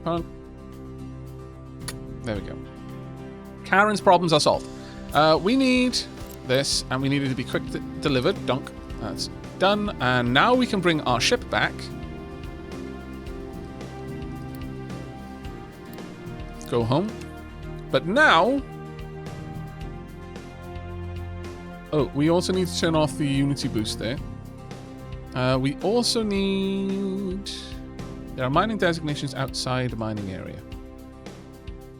Come on. There we go. Karen's problems are solved. We need this, and we need it to be quick delivered. Dunk. That's done. And now we can bring our ship back. Go home. But now... Oh, we also need to turn off the Unity boost there. We also need... There are mining designations outside the mining area.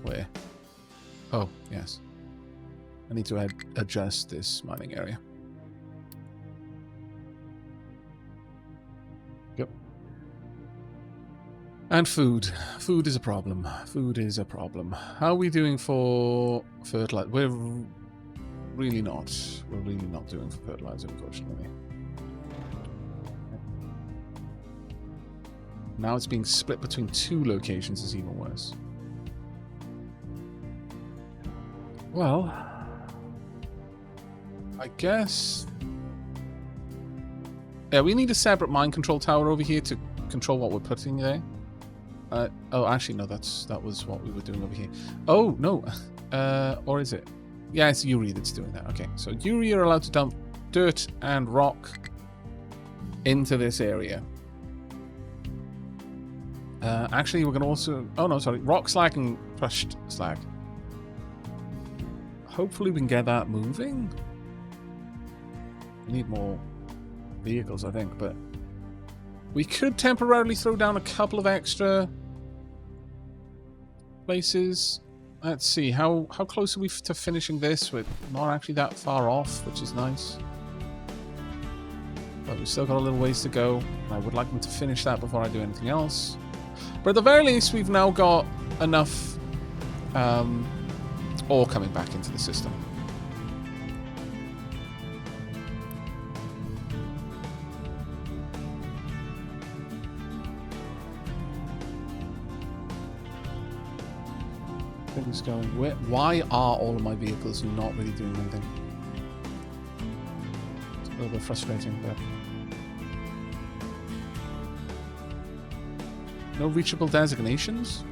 Where? Oh, yes. I need to adjust this mining area. Yep. And food. Food is a problem. Food is a problem. How are we doing for fertilizer? We're really not. We're really not doing for fertilizer, unfortunately. Now it's being split between 2 locations is even worse. Well, I guess... Yeah, we need a separate mine control tower over here to control what we're putting there. Oh, actually, no, that was what we were doing over here. Oh, no. Or is it? Yeah, it's Yuri that's doing that. Okay, so Yuri are allowed to dump dirt and rock into this area. Actually, we're going to also... Oh, no, sorry. Rock slag and crushed slag. Hopefully we can get that moving. We need more vehicles, I think, but... We could temporarily throw down a couple of extra places. Let's see, how close are we to finishing this? We're not actually that far off, which is nice. But we've still got a little ways to go. I would like them to finish that before I do anything else. But at the very least, we've now got enough ore coming back into the system. Things going. Why are all of my vehicles not really doing anything? It's a little bit frustrating, but no reachable designations?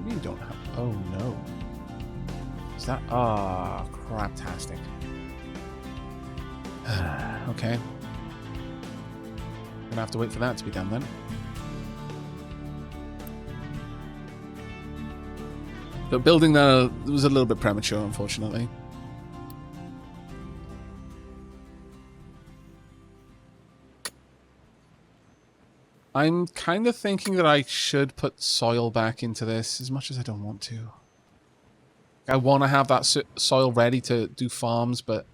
We don't have. Oh no! Is that? Ah, craptastic. Okay. Gonna have to wait for that to be done then. But building that was a little bit premature, unfortunately. I'm kind of thinking that I should put soil back into this, as much as I don't want to. I want to have that soil ready to do farms, but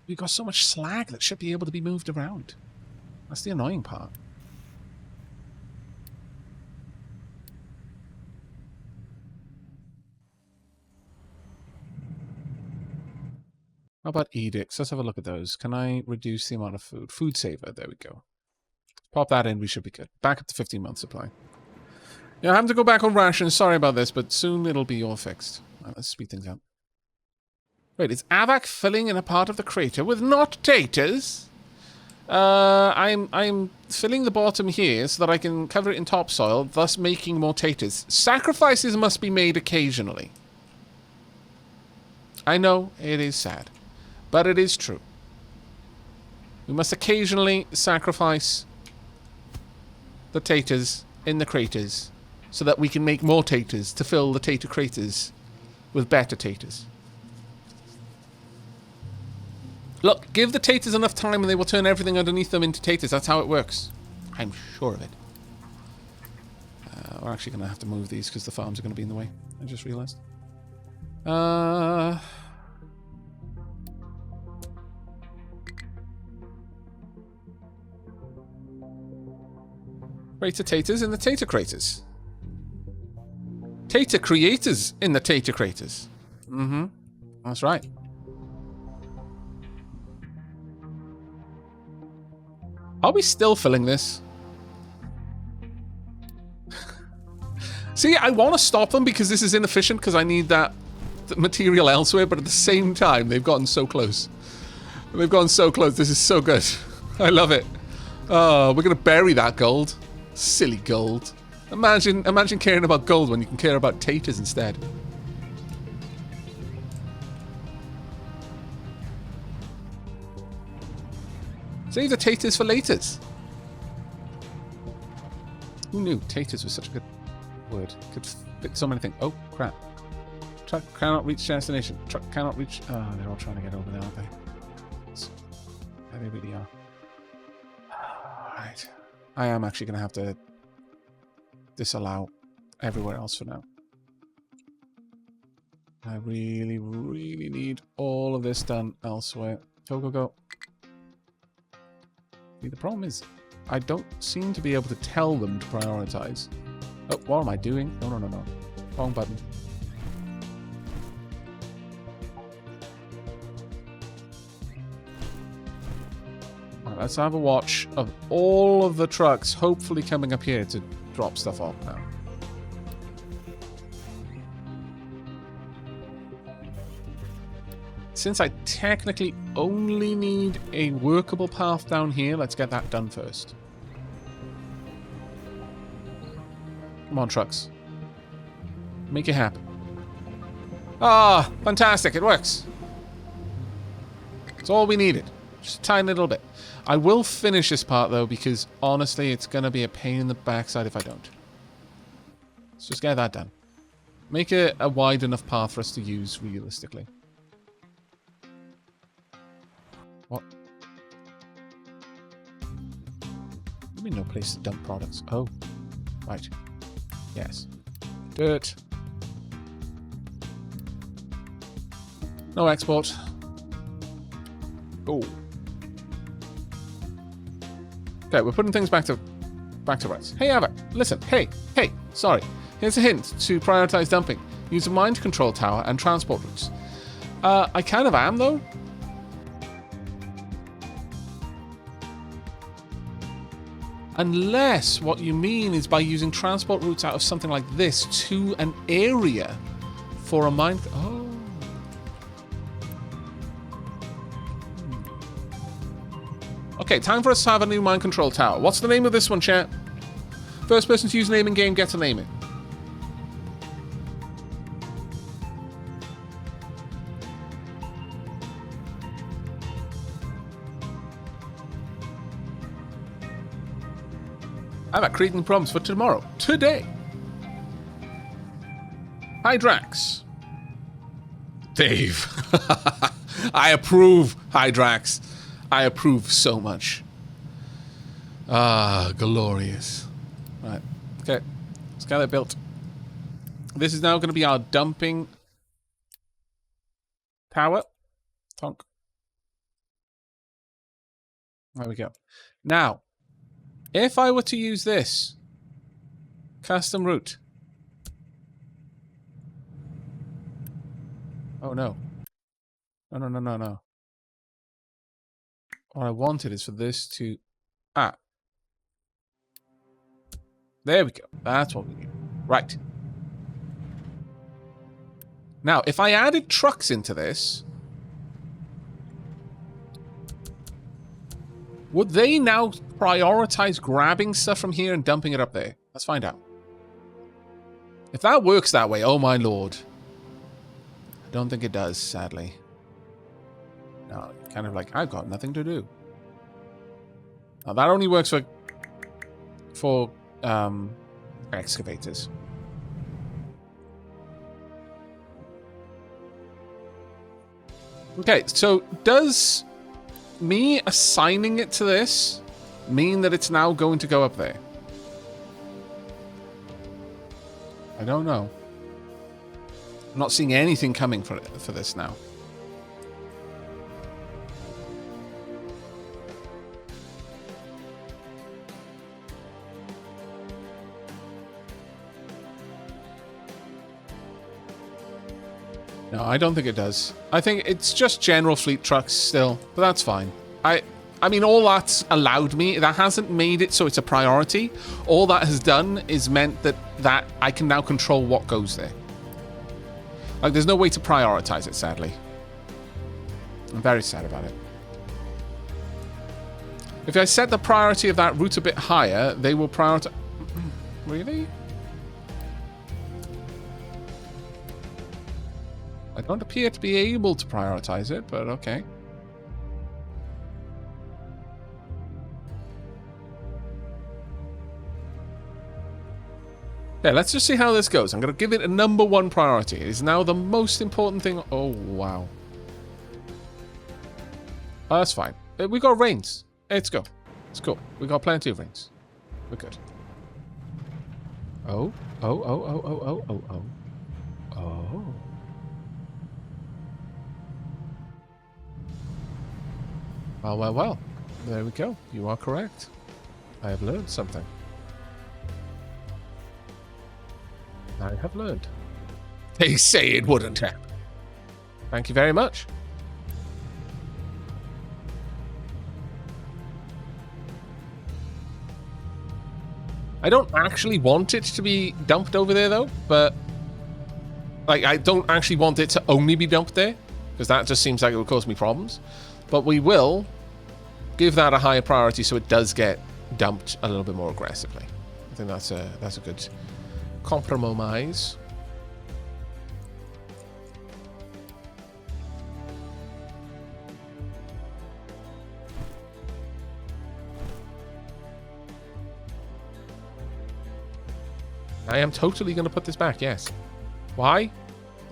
we've got so much slag that should be able to be moved around. That's the annoying part. How about edicts? Let's have a look at those. Can I reduce the amount of food? Food saver. There we go. Pop that in. We should be good. Back up to 15-month supply. Yeah, I'm having to go back on rations. Sorry about this, but soon it'll be all fixed. Right, let's speed things up. Wait, is Aavak filling in a part of the crater with not taters? I'm filling the bottom here so that I can cover it in topsoil, thus making more taters. Sacrifices must be made occasionally. I know it is sad, but it is true. We must occasionally sacrifice the taters in the craters so that we can make more taters to fill the tater craters with better taters. Look, give the taters enough time and they will turn everything underneath them into taters. That's how it works. I'm sure of it. We're actually going to have to move these because the farms are going to be in the way. I just realized. Crater taters in the tater craters. Tater creators in the tater craters. Mm-hmm. That's right. Are we still filling this? See, I want to stop them because this is inefficient because I need that material elsewhere, but at the same time, they've gotten so close. They've gotten so close. This is so good. I love it. Oh, we're going to bury that gold. Silly gold. Imagine caring about gold when you can care about taters instead. Save the taters for laters. Who knew taters was such a good word? Could fit so many things. Oh, crap. Truck cannot reach destination. Truck cannot reach... Oh, they're all trying to get over there, aren't they? Yeah, they really are. Right. I am actually going to have to disallow everywhere else for now. I really, really need all of this done elsewhere. Go, go, go. See, the problem is I don't seem to be able to tell them to prioritize. Oh, what am I doing? No, no, no, no. Wrong button. Right, let's have a watch of all of the trucks hopefully coming up here to drop stuff off now. Since I technically only need a workable path down here, let's get that done first. Come on, trucks. Make it happen. Ah, fantastic, it works. It's all we needed. Just a tiny little bit. I will finish this part, though, because, honestly, it's going to be a pain in the backside if I don't. Let's just get that done. Make it a wide enough path for us to use, realistically. What? I mean, no place to dump products. Oh. Right. Yes. Dirt. No export. Oh. Okay, we're putting things back to rights. Hey, Aavak, listen. Hey, sorry. Here's a hint to prioritize dumping. Use a mind control tower and transport routes. I kind of am, though. Unless what you mean is by using transport routes out of something like this to an area for a mine... Oh. Okay, time for us to have a new mind control tower. What's the name of this one, chat? First person to use name in game, get to name it. I'm creating problems for tomorrow. Today. Hi, Drax. Dave. I approve, Hi, Drax. I approve so much. Ah, glorious. Right. Okay. Let's get it built. This is now going to be our dumping tower. Tonk. There we go. Now, if I were to use this custom route. Oh, no. No. What I wanted is for this to... Ah. There we go. That's what we need. Right. Now, if I added trucks into this... would they now prioritize grabbing stuff from here and dumping it up there? Let's find out. If that works that way, oh my lord. I don't think it does, sadly. No, kind of like, I've got nothing to do. Now that only works for excavators. Okay, so does me assigning it to this mean that it's now going to go up there? I don't know. I'm not seeing anything coming for this now. No, I don't think it does. I think it's just general fleet trucks still, but that's fine. I mean, all that's allowed me, that hasn't made it so it's a priority. All that has done is meant that I can now control what goes there. Like, there's no way to prioritize it, sadly. I'm very sad about it. If I set the priority of that route a bit higher, they will prioritize... Really? I don't appear to be able to prioritize it, but okay. Yeah, let's just see how this goes. I'm going to give it a #1 priority. It is now the most important thing. Oh, wow. Oh, that's fine. We got rains. Let's go. It's cool. We got plenty of rains. We're good. Oh. Oh, oh, oh, oh, oh, oh, oh. Oh. Well, well, well. There we go. You are correct. I have learned something. I have learned. They say it wouldn't happen. Thank you very much. I don't actually want it to be dumped over there, though, but... Like, I don't actually want it to only be dumped there, because that just seems like it would cause me problems. But we will give that a higher priority so it does get dumped a little bit more aggressively. I think that's a good compromise. I am totally going to put this back, yes. Why?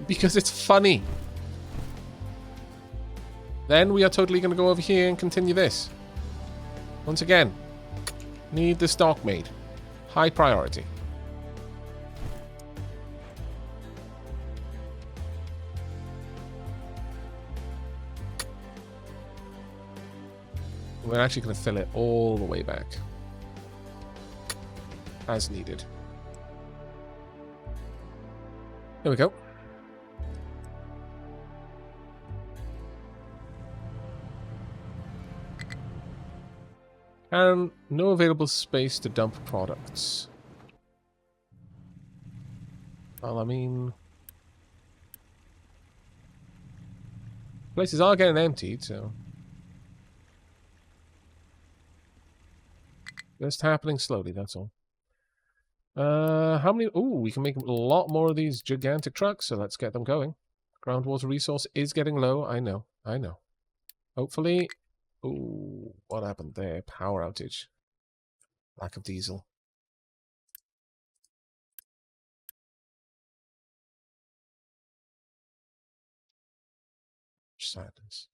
Because it's funny. Then we are totally going to go over here and continue this. Once again, need the stock made. High priority. We're actually going to fill it all the way back. As needed. There we go. And no available space to dump products. Well, I mean... places are getting emptied, so... just happening slowly, that's all. How many... ooh, we can make a lot more of these gigantic trucks, so let's get them going. Groundwater resource is getting low, I know, I know. Hopefully... ooh, what happened there? Power outage. Lack of diesel. Sadness.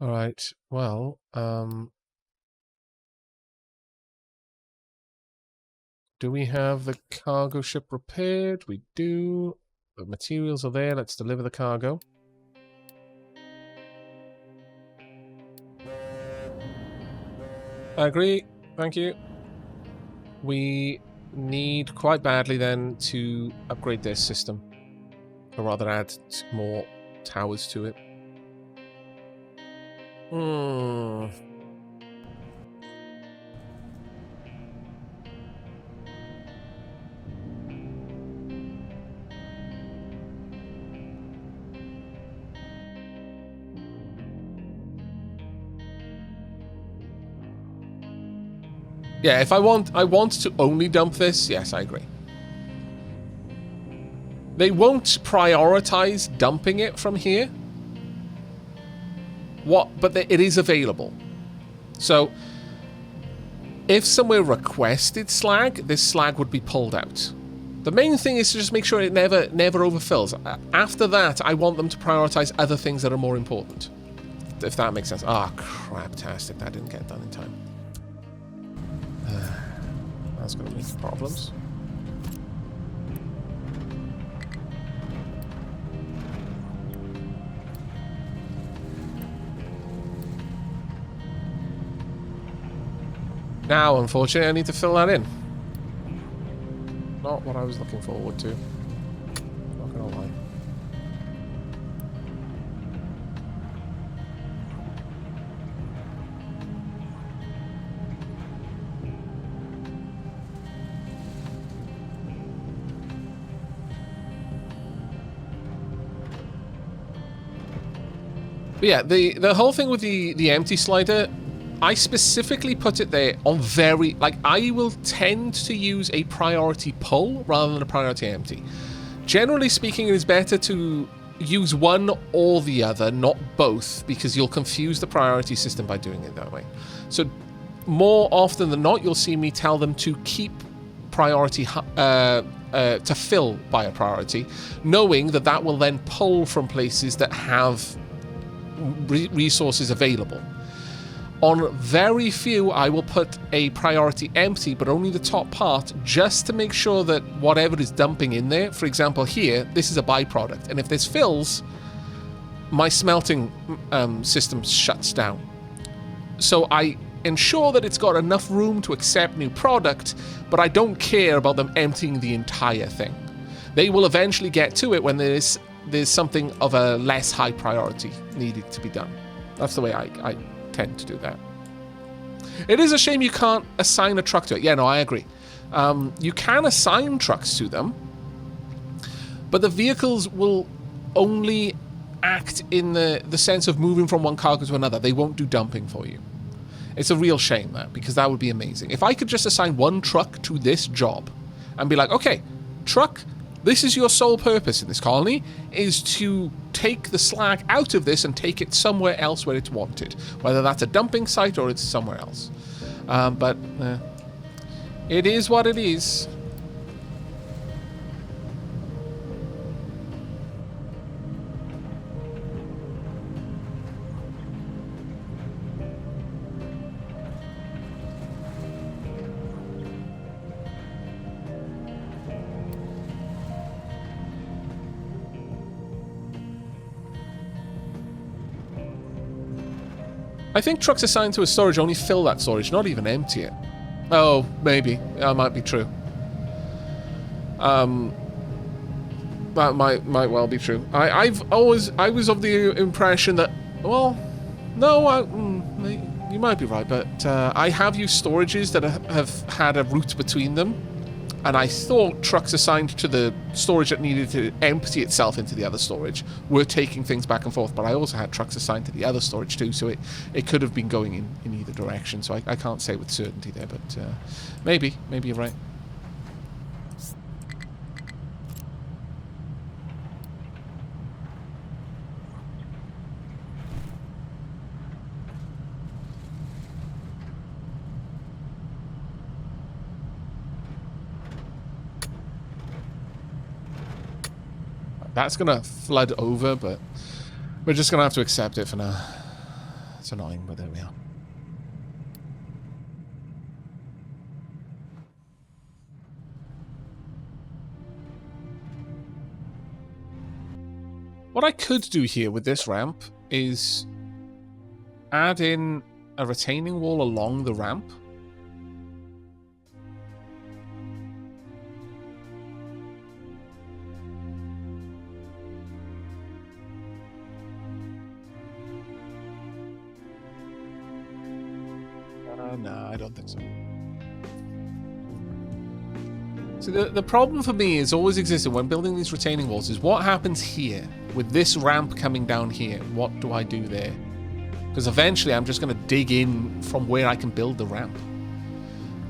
Alright, well, do we have the cargo ship repaired? We do. The materials are there. Let's deliver the cargo. I agree. Thank you. We need quite badly then to upgrade this system. Or rather add more towers to it. Yeah, if I want to only dump this, yes, I agree. They won't prioritize dumping it from here. But it is available. So, if somewhere requested slag, this slag would be pulled out. The main thing is to just make sure it never overfills. After that, I want them to prioritize other things that are more important. If that makes sense. Ah, craptastic. That didn't get done in time. That's going to make problems. Now, unfortunately, I need to fill that in. Not what I was looking forward to. Not gonna lie. But yeah, the whole thing with the empty slider, I specifically put it there on very... Like, I will tend to use a priority pull rather than a priority empty. Generally speaking, it is better to use one or the other, not both, because you'll confuse the priority system by doing it that way. So more often than not, you'll see me tell them to keep priority to fill by a priority, knowing that that will then pull from places that have resources available. On very few, I will put a priority empty, but only the top part, just to make sure that whatever is dumping in there, for example here, this is a byproduct, and if this fills, my smelting system shuts down. So I ensure that it's got enough room to accept new product, but I don't care about them emptying the entire thing. They will eventually get to it when there's something of a less high priority needed to be done. That's the way I tend to do that. It is a shame you can't assign a truck to it. Yeah, no, I agree. You can assign trucks to them, but the vehicles will only act in the sense of moving from one cargo to another. They won't do dumping for you. It's a real shame, that, because that would be amazing. If I could just assign one truck to this job and be like, okay, truck, this is your sole purpose in this colony, is to take the slag out of this and take it somewhere else where it's wanted, whether that's a dumping site or it's somewhere else. But it is what it is. I think trucks assigned to a storage only fill that storage, not even empty it. Oh, maybe. That might be true. That might well be true. I was of the impression that, well, no, you might be right, but I have used storages that have had a route between them, and I thought trucks assigned to the storage that needed to empty itself into the other storage were taking things back and forth, but I also had trucks assigned to the other storage too, so it could have been going in either direction, so I can't say with certainty there, but maybe you're right. That's going to flood over, but we're just going to have to accept it for now. It's annoying, but there we are. What I could do here with this ramp is add in a retaining wall along the ramp. No, I don't think so. So the problem for me is always existed when building these retaining walls is what happens here with this ramp coming down here. What do I do there? Because eventually I'm just going to dig in from where I can build the ramp.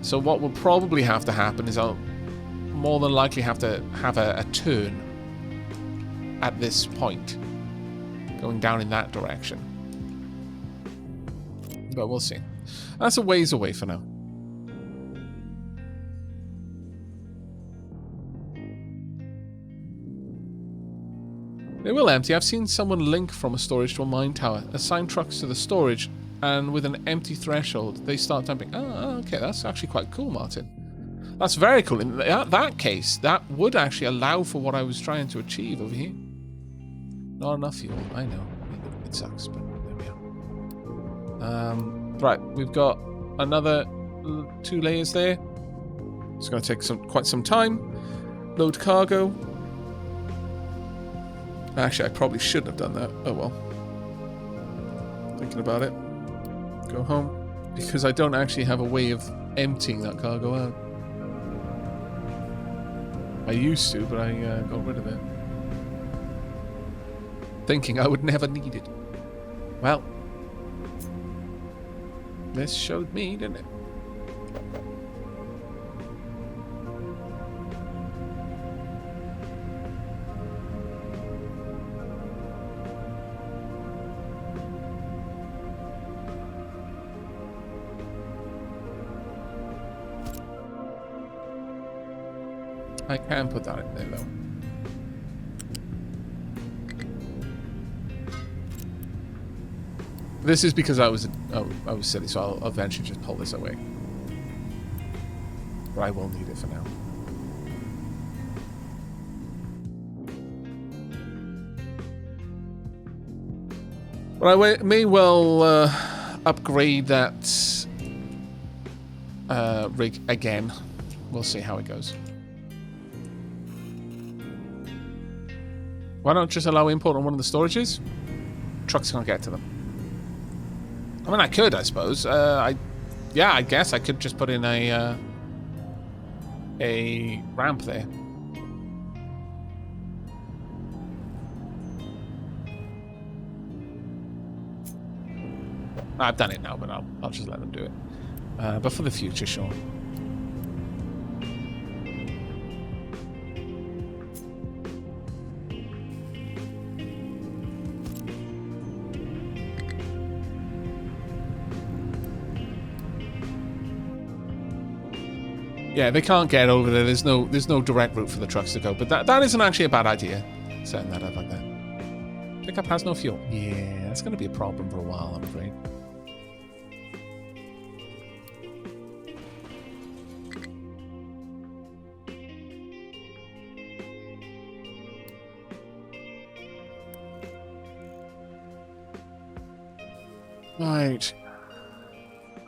So what will probably have to happen is I'll more than likely have to have a turn at this point, going down in that direction. But we'll see. That's a ways away for now. They will empty. I've seen someone link from a storage to a mine tower, assign trucks to the storage, and with an empty threshold, they start dumping. Oh, okay, that's actually quite cool, Martin. That's very cool. In that case, that would actually allow for what I was trying to achieve over here. Not enough fuel, I know. It sucks, but there we are. Right, we've got another 2 layers there. It's going to take quite some time. Load cargo. Actually, I probably shouldn't have done that. Oh well. Thinking about it. Go home. Because I don't actually have a way of emptying that cargo out. I used to, but I got rid of it. Thinking I would never need it. Well, this showed me, didn't it? I can put that in there, though. This is because I was silly, so I'll eventually just pull this away. But I will need it for now. But I may well upgrade that rig again. We'll see how it goes. Why not just allow import on one of the storages? Trucks can't get to them. I mean, I could, I suppose. Yeah, I guess I could just put in a ramp there. I've done it now, but I'll just let them do it. But for the future, sure. Yeah, they can't get over there. There's no direct route for the trucks to go. But that isn't actually a bad idea, setting that up like that. Pickup has no fuel. Yeah, that's going to be a problem for a while, I'm afraid. Right.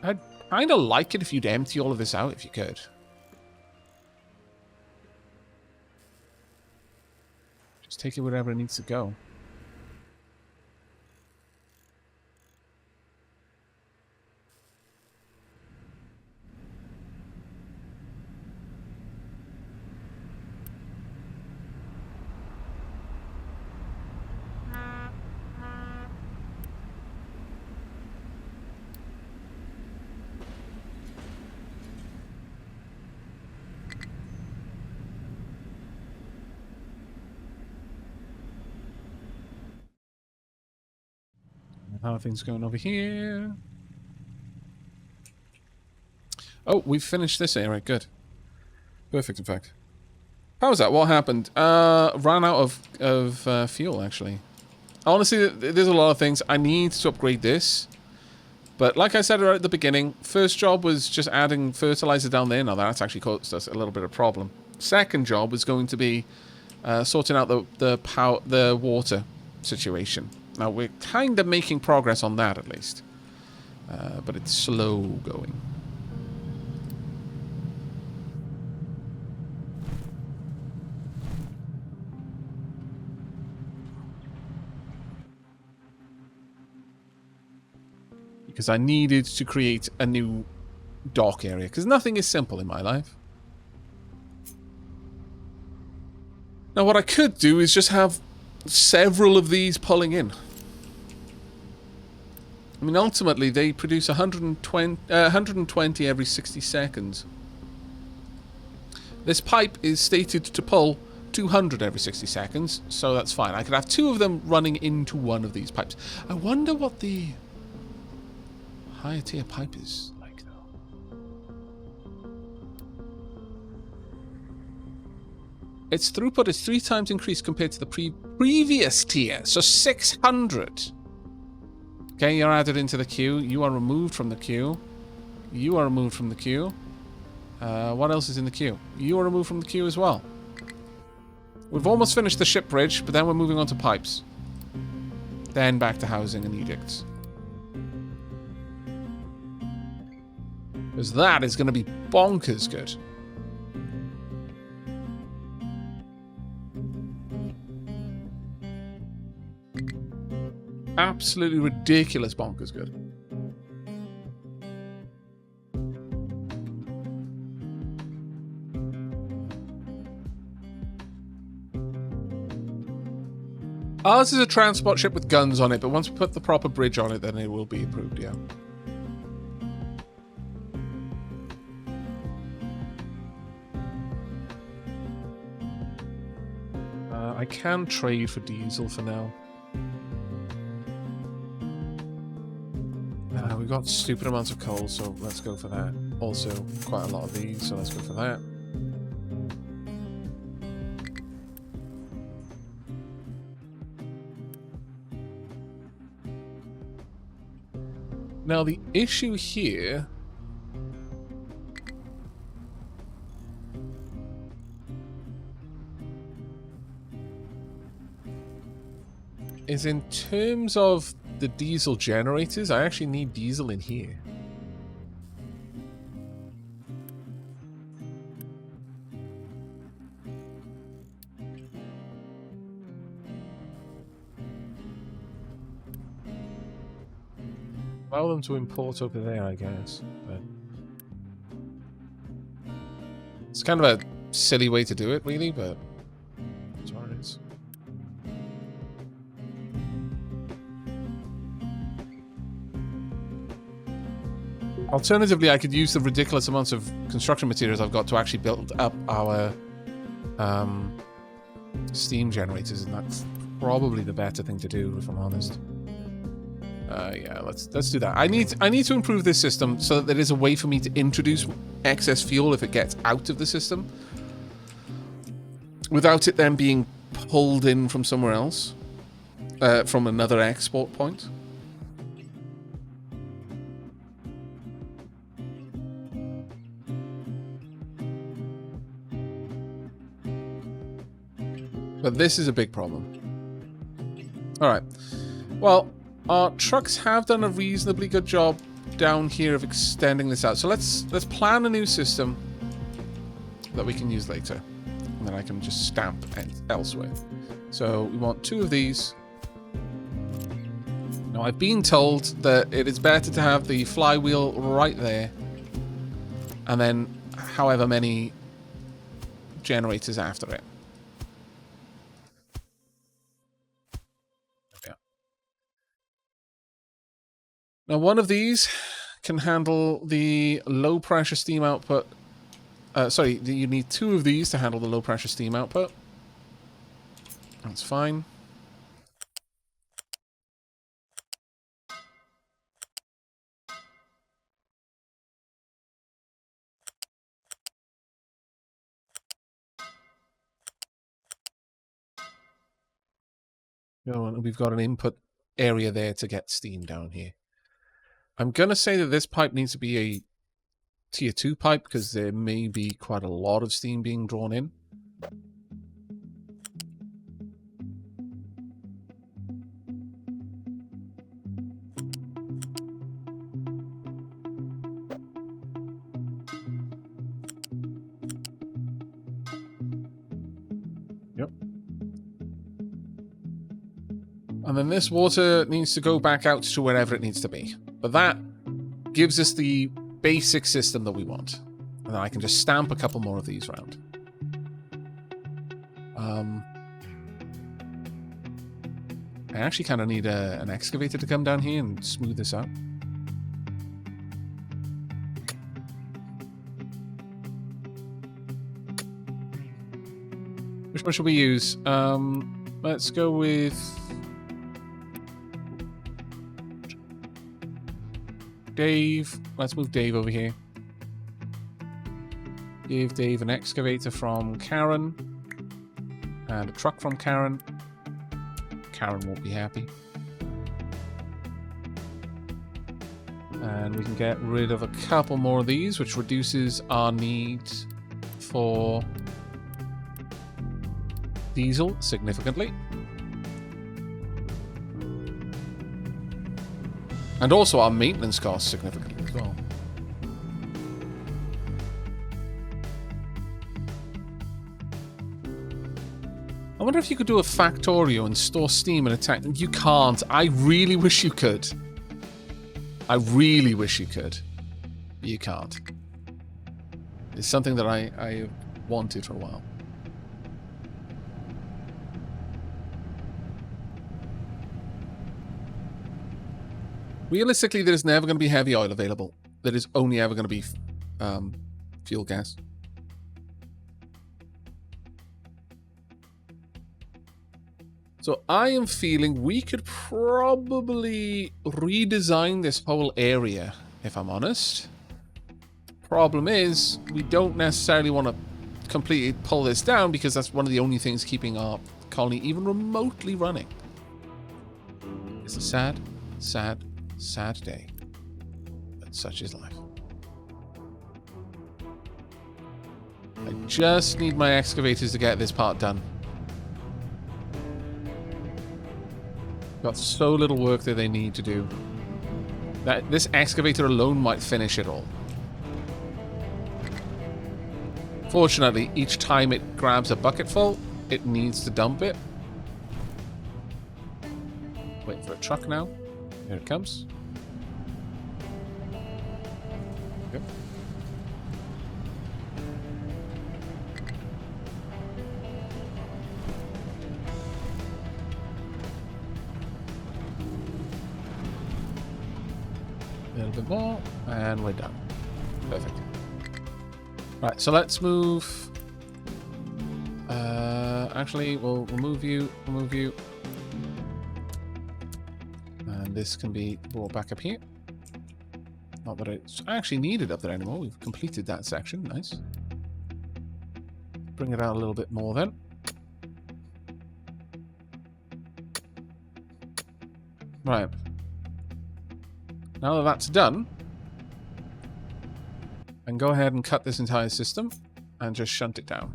I'd kind of like it if you'd empty all of this out, if you could. Just take it wherever it needs to go. How are things going over here? Oh, we've finished this area. Good. Perfect, in fact. How was that? What happened? Ran out of fuel, actually. Honestly, there's a lot of things. I need to upgrade this. But like I said right at the beginning, first job was just adding fertilizer down there. Now that's actually caused us a little bit of problem. Second job was going to be sorting out the water situation. Now, we're kind of making progress on that, at least. But it's slow going. Because I needed to create a new dock area. Because nothing is simple in my life. Now, what I could do is just have several of these pulling in. I mean, ultimately, they produce 120 every 60 seconds. This pipe is stated to pull 200 every 60 seconds, so that's fine. I could have two of them running into one of these pipes. I wonder what the higher tier pipe is like, though. Its throughput is 3 times increased compared to the previous tier, so 600. Okay, you're added into the queue. You are removed from the queue. You are removed from the queue. What else is in the queue? You are removed from the queue as well. We've almost finished the ship bridge, but then we're moving on to pipes. Then back to housing and edicts. Because that is going to be bonkers good. Absolutely ridiculous bonkers good. Ours is a transport ship with guns on it, but once we put the proper bridge on it, then it will be approved, yeah. I can trade for diesel for now. We've got stupid amounts of coal, so let's go for that. Also, quite a lot of these, so let's go for that. Now, the issue here is in terms of the diesel generators. I actually need diesel in here. Allow them to import over there, I guess. But it's kind of a silly way to do it, really, but that's what it is. Alternatively, I could use the ridiculous amounts of construction materials I've got to actually build up our steam generators, and that's probably the better thing to do, if I'm honest. Yeah, let's do that. I need to improve this system so that there is a way for me to introduce excess fuel if it gets out of the system, without it then being pulled in from somewhere else, from another export point. But this is a big problem. Alright. Well, our trucks have done a reasonably good job down here of extending this out. So let's plan a new system that we can use later. And then I can just stamp elsewhere. So we want 2 of these. Now, I've been told that it is better to have the flywheel right there. And then however many generators after it. Now, one of these can handle the low-pressure steam output. Sorry, you need 2 of these to handle the low-pressure steam output. That's fine. We've got an input area there to get steam down here. I'm going to say that this pipe needs to be a tier 2 pipe because there may be quite a lot of steam being drawn in. Yep. And then this water needs to go back out to wherever it needs to be. But that gives us the basic system that we want. And then I can just stamp a couple more of these around. I actually kind of need an excavator to come down here and smooth this out. Which one should we use? Let's go with... Dave. Let's move Dave over here. Give Dave an excavator from Karen. And a truck from Karen. Karen won't be happy. And we can get rid of a couple more of these, which reduces our need for diesel significantly. And also our maintenance costs significantly as well. I wonder if you could do a Factorio and store steam in a tank. You can't. I really wish you could. I really wish you could. But you can't. It's something that I have wanted for a while. Realistically, there is never going to be heavy oil available. There is only ever going to be fuel gas. So I am feeling we could probably redesign this whole area, if I'm honest. Problem is, we don't necessarily want to completely pull this down because that's one of the only things keeping our colony even remotely running. It's a sad, sad, sad day. But such is life. I just need my excavators to get this part done. Got so little work that they need to do. That this excavator alone might finish it all. Fortunately, each time it grabs a bucketful, it needs to dump it. Wait for a truck now. Here it comes. Yep. A little bit more, and we're done. Perfect. Right, so let's move. Actually, we'll remove you. Remove you. And this can be brought back up here. Not that it's actually needed up there anymore. We've completed that section. Nice. Bring it out a little bit more then. Right. Now that that's done, I can go ahead and cut this entire system and just shunt it down.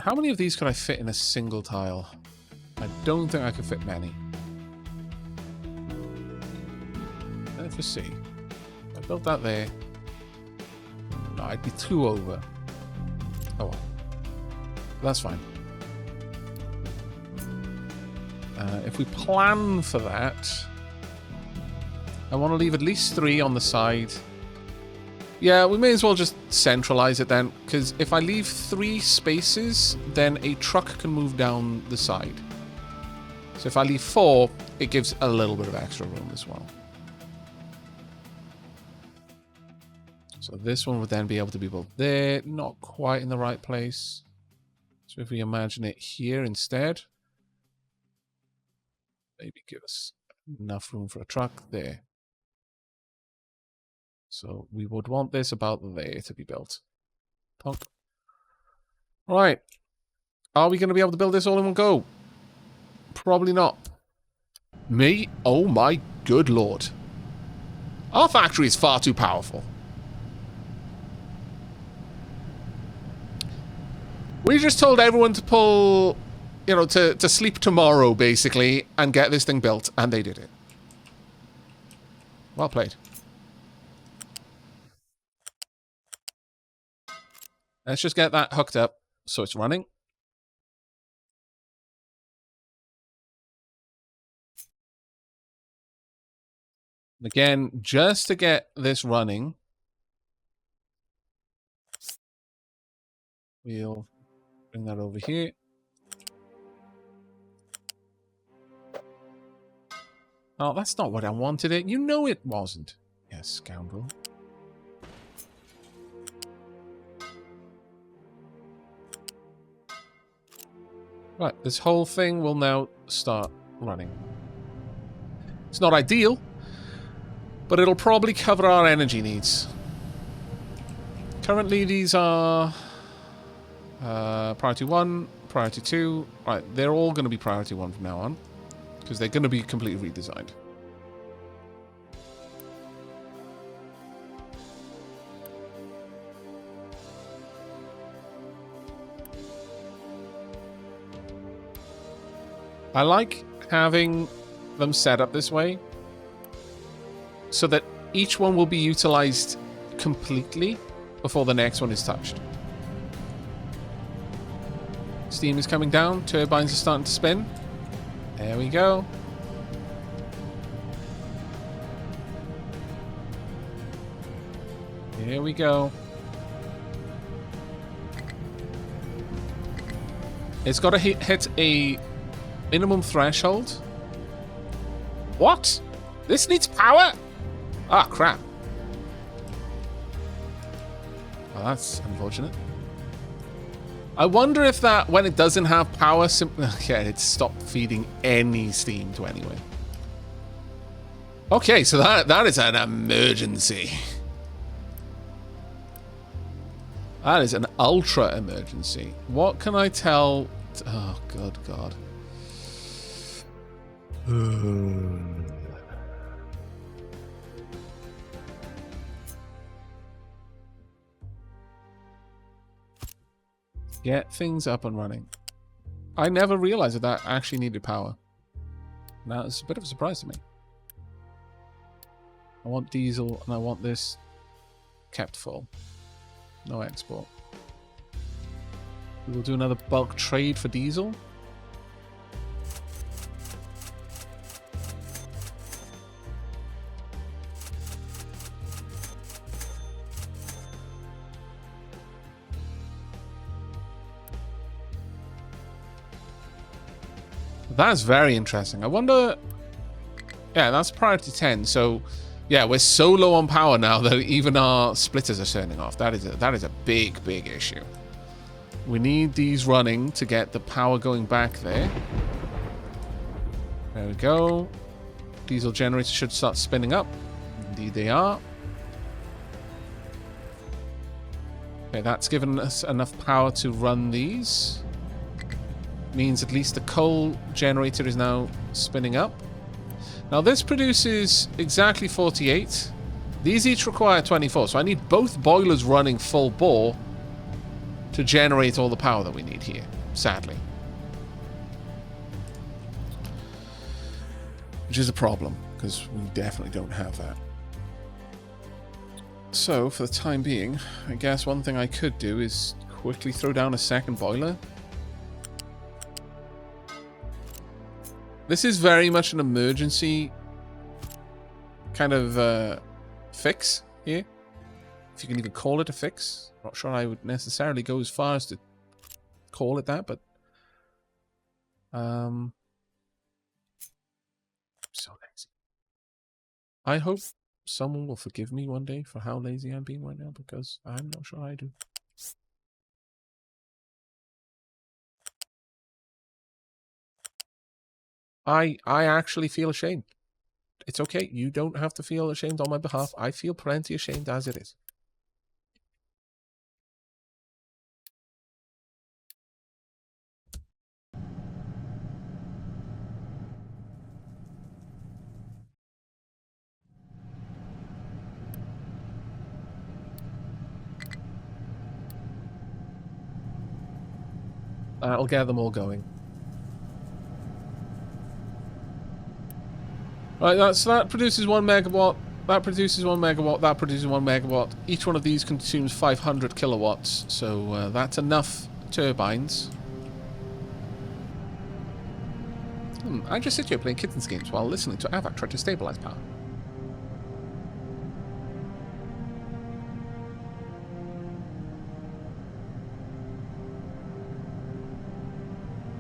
How many of these could I fit in a single tile? I don't think I could fit many. Let's just see. I built that there. No, I'd be 2 over. Oh well. That's fine. If we plan for that, I want to leave at least 3 on the side. Yeah, we may as well just centralize it then, because if I leave 3 spaces, then a truck can move down the side. So if I leave 4, it gives a little bit of extra room as well. So this one would then be able to be built there, not quite in the right place. So if we imagine it here instead, maybe give us enough room for a truck there. So we would want this about there to be built. Punk. Right. Are we going to be able to build this all in one go? Probably not. Me? Oh my good lord. Our factory is far too powerful. We just told everyone to pull, you know, to sleep tomorrow, basically, and get this thing built, and they did it. Well played. Let's just get that hooked up so it's running. Again, just to get this running, we'll bring that over here. Oh, that's not what I wanted it. You know it wasn't. Yes, scoundrel. Right, this whole thing will now start running. It's not ideal, but it'll probably cover our energy needs. Currently, these are priority 1, priority 2. Right, they're all going to be priority 1 from now on, because they're going to be completely redesigned. I like having them set up this way so that each one will be utilized completely before the next one is touched. Steam is coming down. Turbines are starting to spin. There we go. Here we go. It's got to hit a Minimum threshold. What? This needs power? Ah, crap. Well, that's unfortunate. I wonder if that, when it doesn't have power, yeah, it stopped feeding any steam to anyone. Okay, so that is an emergency. That is an ultra emergency. What can I tell? Oh, good God. Get things up and running. I never realized that that actually needed power. Now it's a bit of a surprise to me. I want diesel and I want this kept full. No export. We will do another bulk trade for diesel. That's very interesting. I wonder... Yeah, that's priority 10. So, yeah, we're so low on power now that even our splitters are turning off. That is a big, big issue. We need these running to get the power going back there. There we go. Diesel generators should start spinning up. Indeed they are. Okay, that's given us enough power to run these. Means at least the coal generator is now spinning up. Now this produces exactly 48. These each require 24, so I need both boilers running full bore to generate all the power that we need here, sadly. Which is a problem, because we definitely don't have that. So, for the time being, I guess one thing I could do is quickly throw down a second boiler. This is very much an emergency kind of fix here. If you can even call it a fix. Not sure I would necessarily go as far as to call it that, but... I'm so lazy. I hope someone will forgive me one day for how lazy I'm being right now, because I'm not sure I do. I actually feel ashamed. It's okay. You don't have to feel ashamed on my behalf. I feel plenty ashamed as it is. I'll get them all going. Right, so that produces 1 megawatt, that produces 1 megawatt, that produces 1 megawatt. Each one of these consumes 500 kilowatts, so that's enough turbines. I just sit here playing kittens games while listening to Aavak try to stabilize power.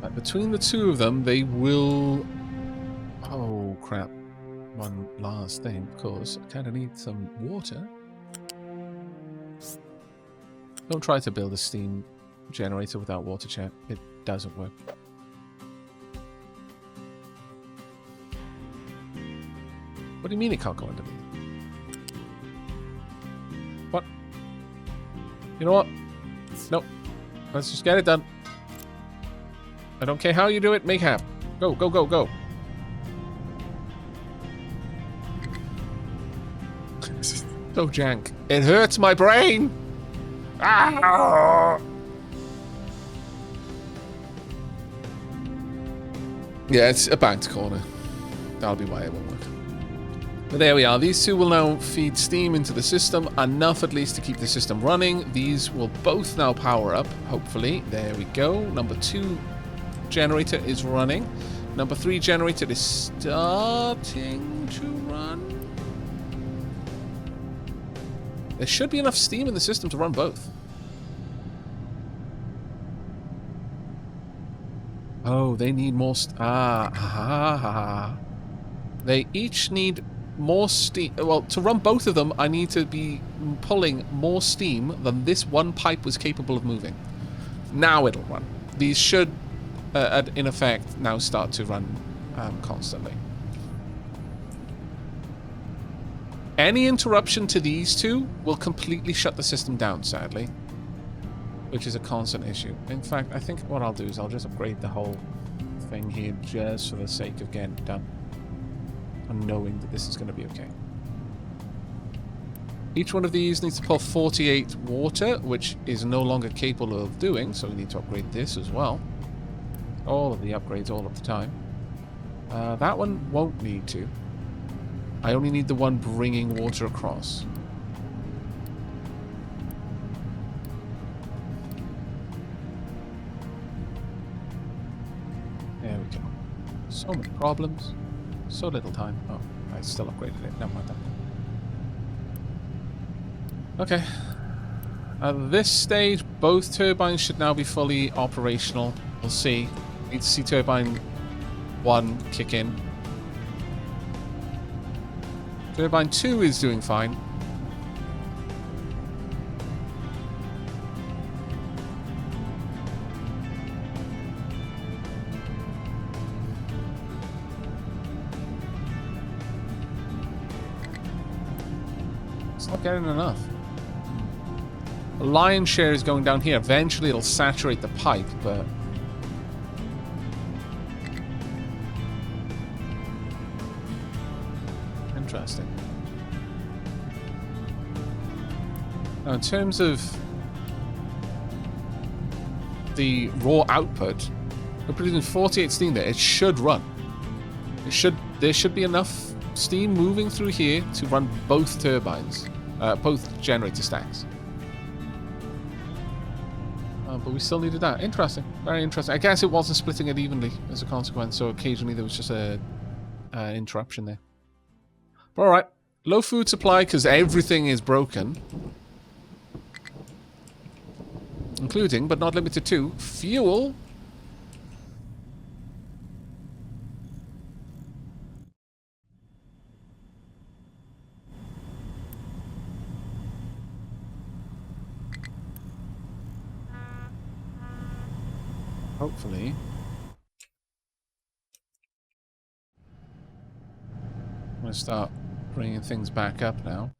Right, between the two of them, they will... Oh, crap. One last thing, of course. I kind of need some water. Don't try to build a steam generator without water, chat. It doesn't work. What do you mean it can't go underneath? What? You know what? Nope. Let's just get it done. I don't care how you do it, make happen. Go, go, go, go. So jank. It hurts my brain! Ah! Yeah, it's a banked corner. That'll be why it won't work. But there we are. These two will now feed steam into the system. Enough at least to keep the system running. These will both now power up, hopefully. There we go. Number 2 generator is running. Number 3 generator is starting to run. There should be enough steam in the system to run both. Oh, they need more... They each need more steam. Well, to run both of them, I need to be pulling more steam than this one pipe was capable of moving. Now it'll run. These should, in effect, now start to run constantly. Any interruption to these two will completely shut the system down, sadly. Which is a constant issue. In fact, I think what I'll do is I'll just upgrade the whole thing here just for the sake of getting it done. And knowing that this is going to be okay. Each one of these needs to pull 48 water, which is no longer capable of doing, so we need to upgrade this as well. All of the upgrades all of the time. That one won't need to. I only need the one bringing water across. There we go. So many problems. So little time. Oh, I still upgraded it. Never mind that. Okay. At this stage, both turbines should now be fully operational. We'll see. Need to see turbine 1 kick in. Turbine 2 is doing fine. It's not getting enough. The lion's share is going down here. Eventually it'll saturate the pipe, but... Interesting. Now, in terms of the raw output, we're producing 48 steam there. It should run. There should be enough steam moving through here to run both turbines, both generator stacks. But we still needed that. Interesting. Very interesting. I guess it wasn't splitting it evenly as a consequence, so occasionally there was just an interruption there. But alright. Low food supply because everything is broken. Including, but not limited to, fuel. Hopefully. I'm going to start bringing things back up now.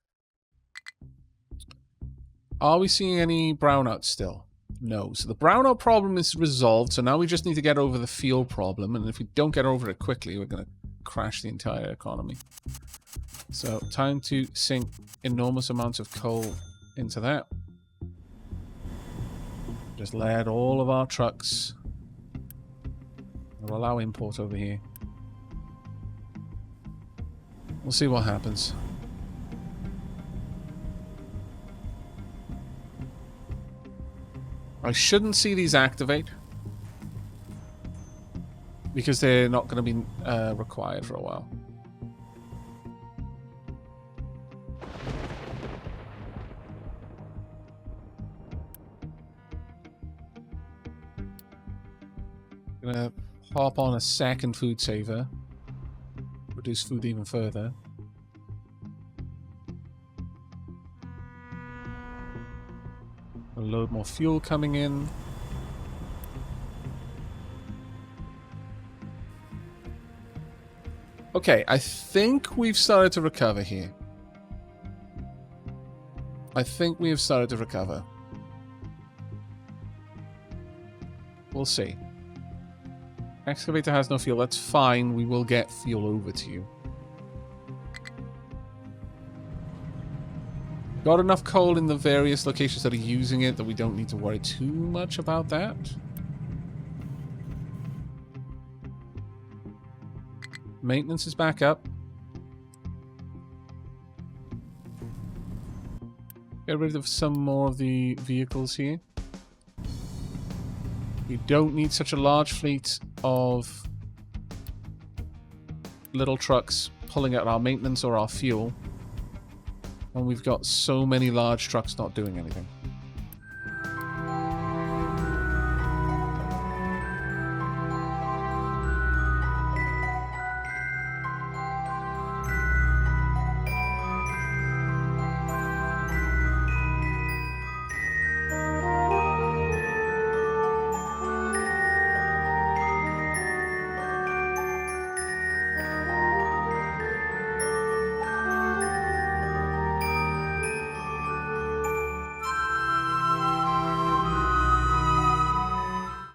Are we seeing any brownouts still? No. So the brownout problem is resolved, so now we just need to get over the fuel problem, and if we don't get over it quickly, we're going to crash the entire economy. So time to sink enormous amounts of coal into that. Just let all of our trucks... We'll allow import over here. We'll see what happens. I shouldn't see these activate. Because they're not going to be required for a while. Gonna hop on a second food saver. Reduce food even further. A load more fuel coming in. Okay, I think we've started to recover here. I think we have started to recover. We'll see. Excavator has no fuel. That's fine. We will get fuel over to you. Got enough coal in the various locations that are using it that we don't need to worry too much about that. Maintenance is back up. Get rid of some more of the vehicles here. We don't need such a large fleet of little trucks pulling out our maintenance or our fuel when we've got so many large trucks not doing anything.